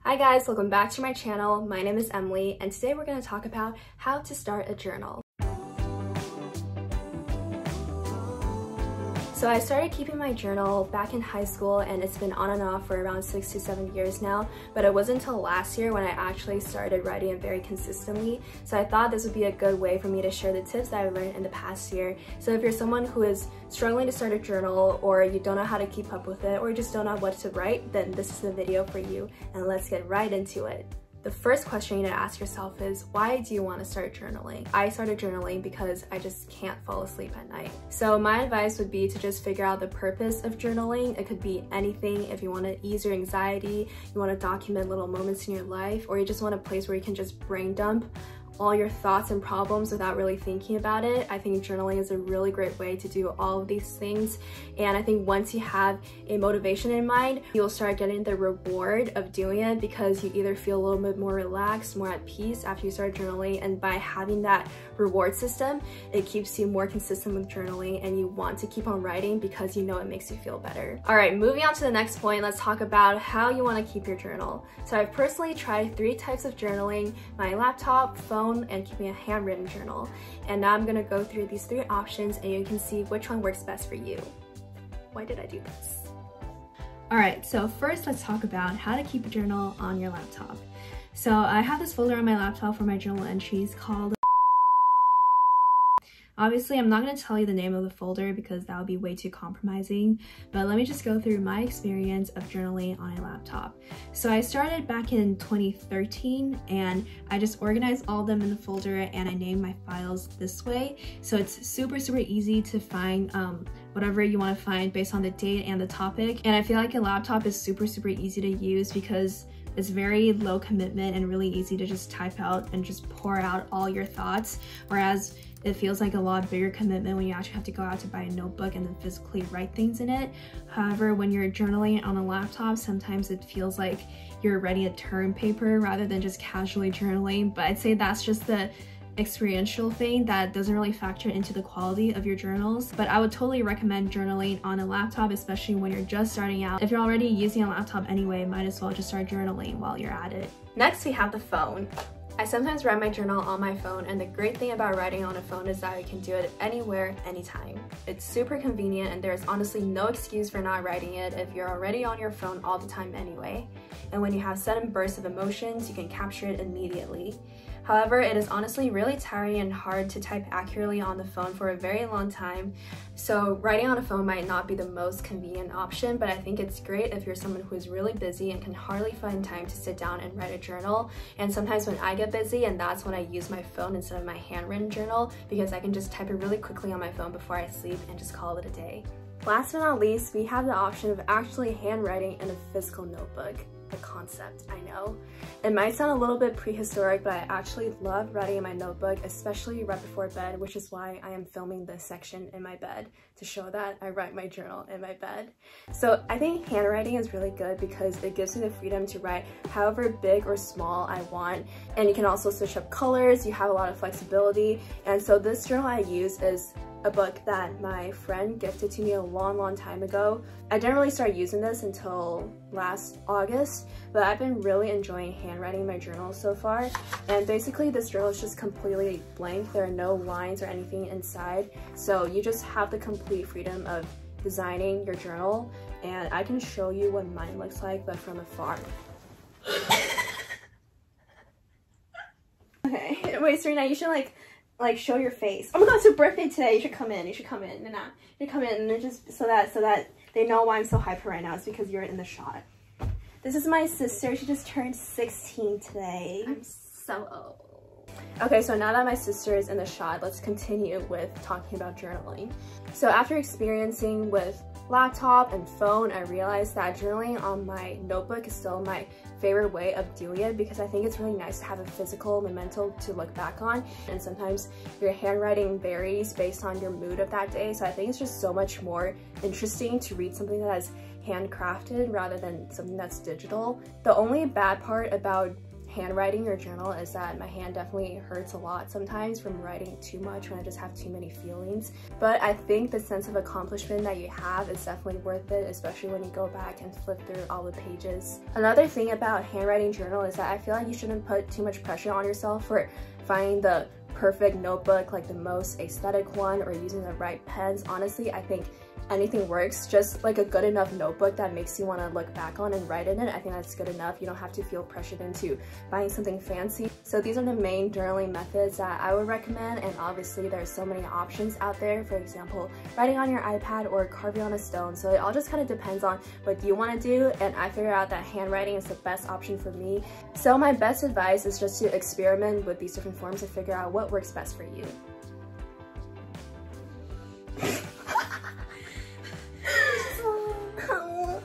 Hi guys, welcome back to my channel. My name is Emily and today we're going to talk about how to start a journal. So I started keeping my journal back in high school and it's been on and off for around 6 to 7 years now, but it wasn't until last year when I actually started writing it very consistently. So I thought this would be a good way for me to share the tips that I learned in the past year. So if you're someone who is struggling to start a journal, or you don't know how to keep up with it, or you just don't know what to write, then this is the video for you, and let's get right into it. The first question you need to ask yourself is, why do you want to start journaling? I started journaling because I just can't fall asleep at night. So my advice would be to just figure out the purpose of journaling. It could be anything. If you want to ease your anxiety, you want to document little moments in your life, or you just want a place where you can just brain dump all your thoughts and problems without really thinking about it. I think journaling is a really great way to do all of these things, and I think once you have a motivation in mind, you'll start getting the reward of doing it because you either feel a little bit more relaxed, more at peace after you start journaling, and by having that reward system, it keeps you more consistent with journaling and you want to keep on writing because you know it makes you feel better. Alright, moving on to the next point, let's talk about how you want to keep your journal. So I've personally tried 3 types of journaling: my laptop, phone, and keeping a handwritten journal. And now I'm gonna go through these 3 options and you can see which one works best for you. Why did I do this? Alright, so first let's talk about how to keep a journal on your laptop. So I have this folder on my laptop for my journal entries called... Obviously, I'm not going to tell you the name of the folder because that would be way too compromising, but let me just go through my experience of journaling on a laptop. So I started back in 2013 and I just organized all of them in the folder and I named my files this way. So it's super easy to find whatever you want to find based on the date and the topic. And I feel like a laptop is super easy to use because it's very low commitment and really easy to just type out and just pour out all your thoughts, whereas it feels like a lot bigger commitment when you actually have to go out to buy a notebook and then physically write things in it. However, when you're journaling on a laptop, sometimes it feels like you're writing a term paper rather than just casually journaling, but I'd say that's just the experiential thing that doesn't really factor into the quality of your journals. But I would totally recommend journaling on a laptop, especially when you're just starting out. If you're already using a laptop anyway, might as well just start journaling while you're at it. Next, we have the phone. I sometimes write my journal on my phone, and the great thing about writing on a phone is that you can do it anywhere, anytime. It's super convenient and there's honestly no excuse for not writing it if you're already on your phone all the time anyway. And when you have sudden bursts of emotions, you can capture it immediately. However, it is honestly really tiring and hard to type accurately on the phone for a very long time, so writing on a phone might not be the most convenient option, but I think it's great if you're someone who is really busy and can hardly find time to sit down and write a journal. And sometimes when I get busy, and that's when I use my phone instead of my handwritten journal, because I can just type it really quickly on my phone before I sleep and just call it a day. Last but not least, we have the option of actually handwriting in a physical notebook. The concept, I know. It might sound a little bit prehistoric, but I actually love writing in my notebook, especially right before bed, which is why I am filming this section in my bed, to show that I write my journal in my bed. So I think handwriting is really good because it gives me the freedom to write however big or small I want, and you can also switch up colors, you have a lot of flexibility. And so this journal I use is a book that my friend gifted to me a long time ago. I didn't really start using this until last August, but I've been really enjoying handwriting my journal so far. And basically this journal is just completely blank. There are no lines or anything inside, so you just have the complete freedom of designing your journal. And I can show you what mine looks like, but from afar. Okay, wait, Serena, you should like show your face. Oh my god, it's your birthday today. You should come in. You should come in. Nah, you come in and just so that they know why I'm so hyper right now. It's because you're in the shot. This is my sister. She just turned 16 today. I'm so old. Okay, so now that my sister is in the shot, let's continue with talking about journaling. So after experiencing with laptop and phone, I realized that journaling on my notebook is still my favorite way of doing it because I think it's really nice to have a physical memento to look back on, and sometimes your handwriting varies based on your mood of that day, so I think it's just so much more interesting to read something that is handcrafted rather than something that's digital. The only bad part about handwriting your journal is that my hand definitely hurts a lot sometimes from writing too much when I just have too many feelings. But I think the sense of accomplishment that you have is definitely worth it, especially when you go back and flip through all the pages. Another thing about handwriting journal is that I feel like you shouldn't put too much pressure on yourself for finding the perfect notebook, like the most aesthetic one, or using the right pens. Honestly, I think anything works. Just like a good enough notebook that makes you want to look back on and write in it, I think that's good enough. You don't have to feel pressured into buying something fancy. So these are the main journaling methods that I would recommend, and obviously there's so many options out there. For example, writing on your iPad or carving on a stone. So it all just kind of depends on what you want to do, and I figured out that handwriting is the best option for me. So my best advice is just to experiment with these different forms and figure out what works best for you.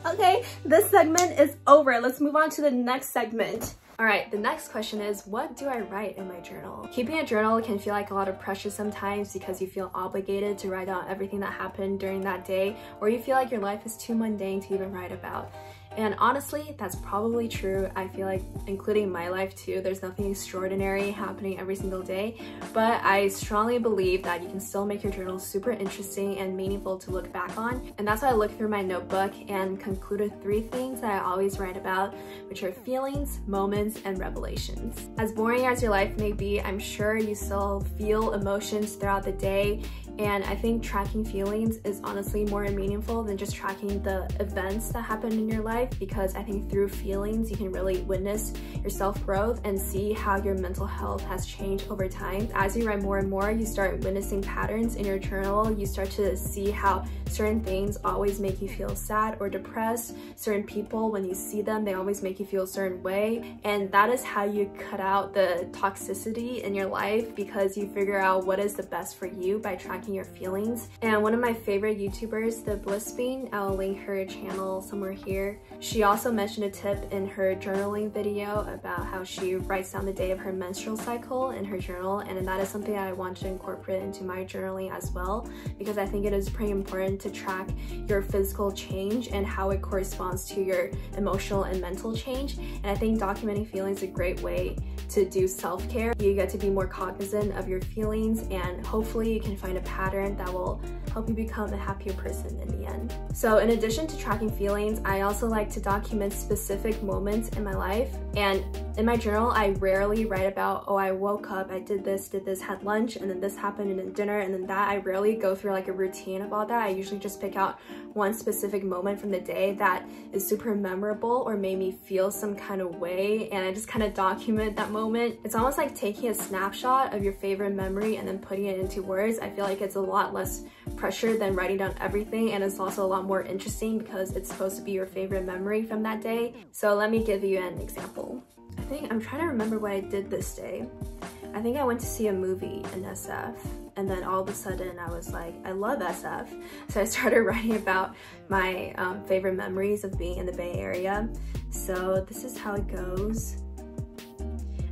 Okay, this segment is over. Let's move on to the next segment. Alright, the next question is, what do I write in my journal? Keeping a journal can feel like a lot of pressure sometimes because you feel obligated to write down everything that happened during that day, or you feel like your life is too mundane to even write about. And honestly, that's probably true. I feel like, including my life too, there's nothing extraordinary happening every single day, but I strongly believe that you can still make your journal super interesting and meaningful to look back on. And that's why I looked through my notebook and concluded 3 things that I always write about, which are feelings, moments, and revelations. As boring as your life may be, I'm sure you still feel emotions throughout the day, and I think tracking feelings is honestly more meaningful than just tracking the events that happen in your life, because I think through feelings you can really witness your self-growth and see how your mental health has changed over time. As you write more and more, you start witnessing patterns in your journal. You start to see how certain things always make you feel sad or depressed. Certain people, when you see them, they always make you feel a certain way, and that is how you cut out the toxicity in your life, because you figure out what is the best for you by tracking your feelings. And one of my favorite YouTubers, the Bliss Bean, I'll link her channel somewhere here. She also mentioned a tip in her journaling video about how she writes down the day of her menstrual cycle in her journal, and that is something that I want to incorporate into my journaling as well, because I think it is pretty important to track your physical change and how it corresponds to your emotional and mental change. And I think documenting feelings is a great way to do self-care. You get to be more cognizant of your feelings, and hopefully you can find a pattern that will help you become a happier person in the end. So in addition to tracking feelings, I also like to document specific moments in my life. And in my journal, I rarely write about, oh, I woke up, I did this, had lunch, and then this happened, and then dinner, and then that. I rarely go through like a routine of all that. I usually just pick out one specific moment from the day that is super memorable or made me feel some kind of way, and I just kind of document that moment. It's almost like taking a snapshot of your favorite memory and then putting it into words. I feel like it's a lot less pressure than writing down everything, and it's also a lot more interesting because it's supposed to be your favorite memory from that day. So let me give you an example. I'm trying to remember what I did this day. I think I went to see a movie in SF, and then all of a sudden I was like, I love SF. So I started writing about my favorite memories of being in the Bay Area. So this is how it goes.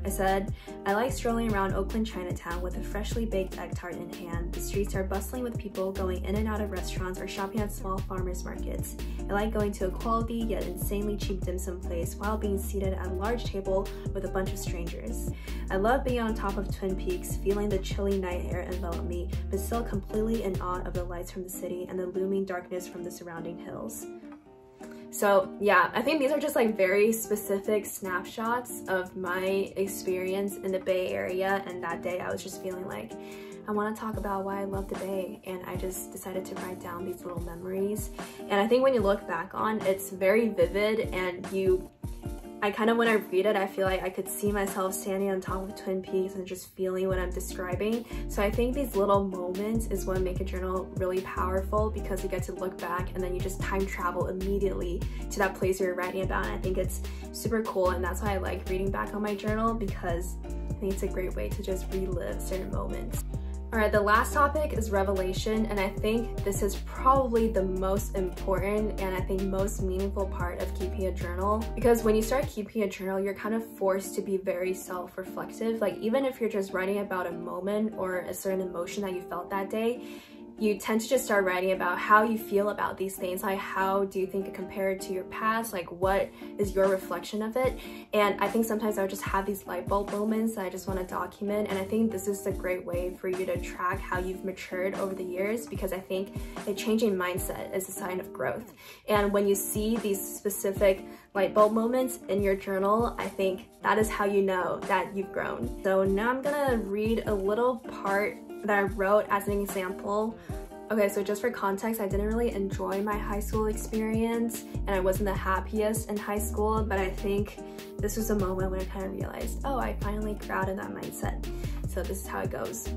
I said, I like strolling around Oakland Chinatown with a freshly baked egg tart in hand. The streets are bustling with people going in and out of restaurants or shopping at small farmers markets. I like going to a quality yet insanely cheap dim sum place while being seated at a large table with a bunch of strangers. I love being on top of Twin Peaks, feeling the chilly night air envelop me, but still completely in awe of the lights from the city and the looming darkness from the surrounding hills. So yeah, I think these are just like very specific snapshots of my experience in the Bay Area, and that day I was just feeling like I want to talk about why I love the Bay, and I just decided to write down these little memories. And I think when you look back on, it's very vivid, and I kind of, when I read it, I feel like I could see myself standing on top of Twin Peaks and just feeling what I'm describing. So I think these little moments is what make a journal really powerful, because you get to look back and then you just time travel immediately to that place you're writing about. And I think it's super cool, and that's why I like reading back on my journal, because I think it's a great way to just relive certain moments. Alright, the last topic is revelation, and I think this is probably the most important and I think most meaningful part of keeping a journal, because when you start keeping a journal, you're kind of forced to be very self-reflective. Like, even if you're just writing about a moment or a certain emotion that you felt that day, you tend to just start writing about how you feel about these things, like how do you think it compared to your past, like what is your reflection of it. And I think sometimes I would just have these light bulb moments that I just want to document, and I think this is a great way for you to track how you've matured over the years, because I think a changing mindset is a sign of growth. And when you see these specific light bulb moments in your journal, I think that is how you know that you've grown. So now I'm gonna read a little part that I wrote as an example. Okay, so just for context, I didn't really enjoy my high school experience and I wasn't the happiest in high school, but I think this was a moment when I kind of realized, oh, I finally grew out of that mindset. So this is how it goes.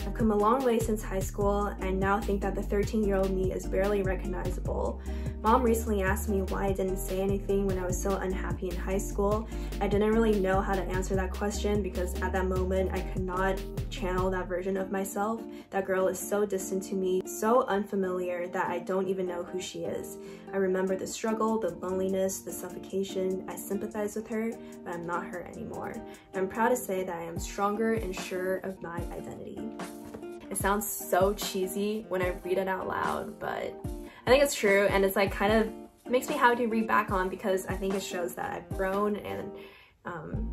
I've come a long way since high school and now think that the 13-year-old me is barely recognizable. Mom recently asked me why I didn't say anything when I was so unhappy in high school. I didn't really know how to answer that question because at that moment I could not channel that version of myself. That girl is so distant to me, so unfamiliar that I don't even know who she is. I remember the struggle, the loneliness, the suffocation. I sympathize with her, but I'm not her anymore. I'm proud to say that I am stronger and sure of my identity. It sounds so cheesy when I read it out loud, but I think it's true, and it's like kind of makes me happy to read back on because I think it shows that I've grown and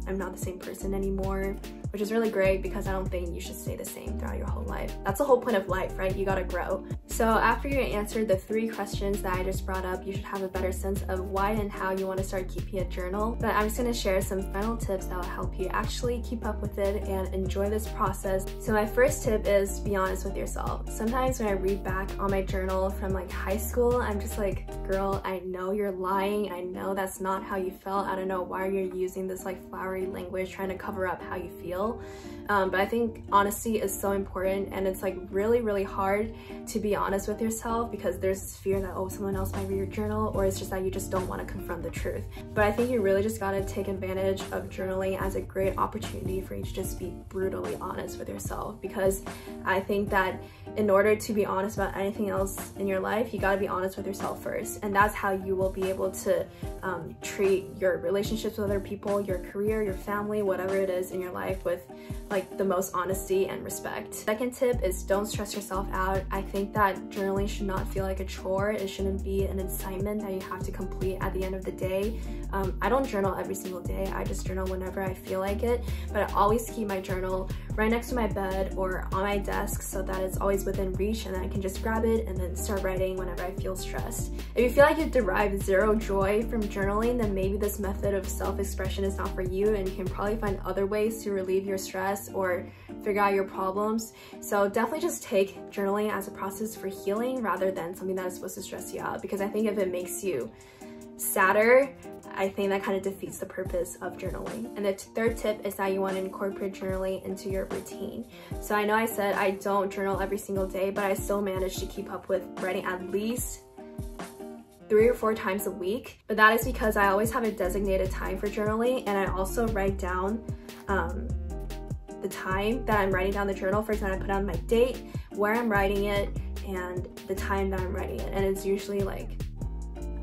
I'm not the same person anymore, which is really great because I don't think you should stay the same throughout your whole life. That's the whole point of life, right? You gotta grow. So after you answered the 3 questions that I just brought up, you should have a better sense of why and how you want to start keeping a journal. But I'm just gonna share some final tips that will help you actually keep up with it and enjoy this process. So my first tip is be honest with yourself. Sometimes when I read back on my journal from like high school, I'm just like, girl, I know you're lying. I know that's not how you felt. I don't know why you're using this like flowery language trying to cover up how you feel. But I think honesty is so important, and it's like really hard to be honest with yourself because there's this fear that, oh, someone else might read your journal, or it's just that you just don't want to confront the truth. But I think you really just gotta take advantage of journaling as a great opportunity for you to just be brutally honest with yourself, because I think that in order to be honest about anything else in your life, you gotta be honest with yourself first, and that's how you will be able to treat your relationships with other people, your career, your family, whatever it is in your life with like the most honesty and respect. Second tip is don't stress yourself out. I think that journaling should not feel like a chore. It shouldn't be an assignment that you have to complete at the end of the day. I don't journal every single day. I just journal whenever I feel like it, but I always keep my journal right next to my bed or on my desk so that it's always within reach and I can just grab it and then start writing whenever I feel stressed. If you feel like you derive zero joy from journaling, then maybe this method of self-expression is not for you, and you can probably find other ways to relieve your stress or figure out your problems. So definitely just take journaling as a process for healing rather than something that is supposed to stress you out, because I think if it makes you sadder, I think that kind of defeats the purpose of journaling. And the third tip is that you want to incorporate journaling into your routine. So I know I said I don't journal every single day, but I still manage to keep up with writing at least 3 or 4 times a week. But that is because I always have a designated time for journaling, and I also write down the time that I'm writing down the journal. For example, I put on my date, where I'm writing it, and the time that I'm writing it, and it's usually like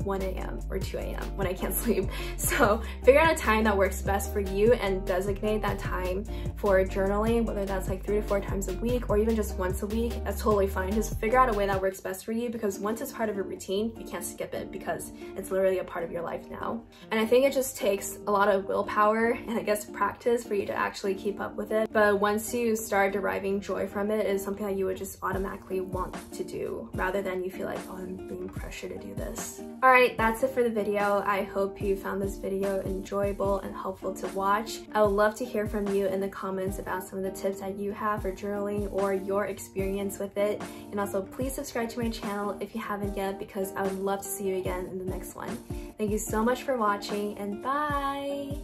1 a.m. or 2 a.m. when I can't sleep. So figure out a time that works best for you and designate that time for journaling, whether that's like 3 to 4 times a week or even just once a week. That's totally fine. Just figure out a way that works best for you, because once it's part of your routine, you can't skip it because it's literally a part of your life now. And I think it just takes a lot of willpower and I guess practice for you to actually keep up with it. But once you start deriving joy from it, it's something that you would just automatically want to do rather than you feel like, oh, I'm being pressured to do this. Alright, that's it for the video. I hope you found this video enjoyable and helpful to watch. I would love to hear from you in the comments about some of the tips that you have for journaling or your experience with it. And also please subscribe to my channel if you haven't yet, because I would love to see you again in the next one. Thank you so much for watching, and bye!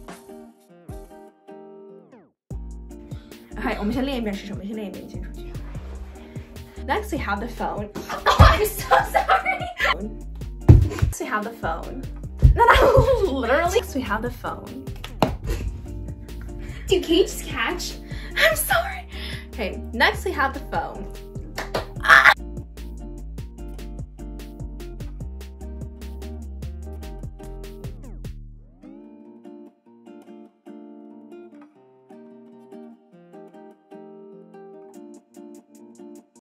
Okay, 我们先练一遍是什么？先练一遍，先出去。Next we have the phone. I'm so sorry! Next we have the phone. No, literally. Next we have the phone. Dude, can you just catch? I'm sorry. Okay, next we have the phone.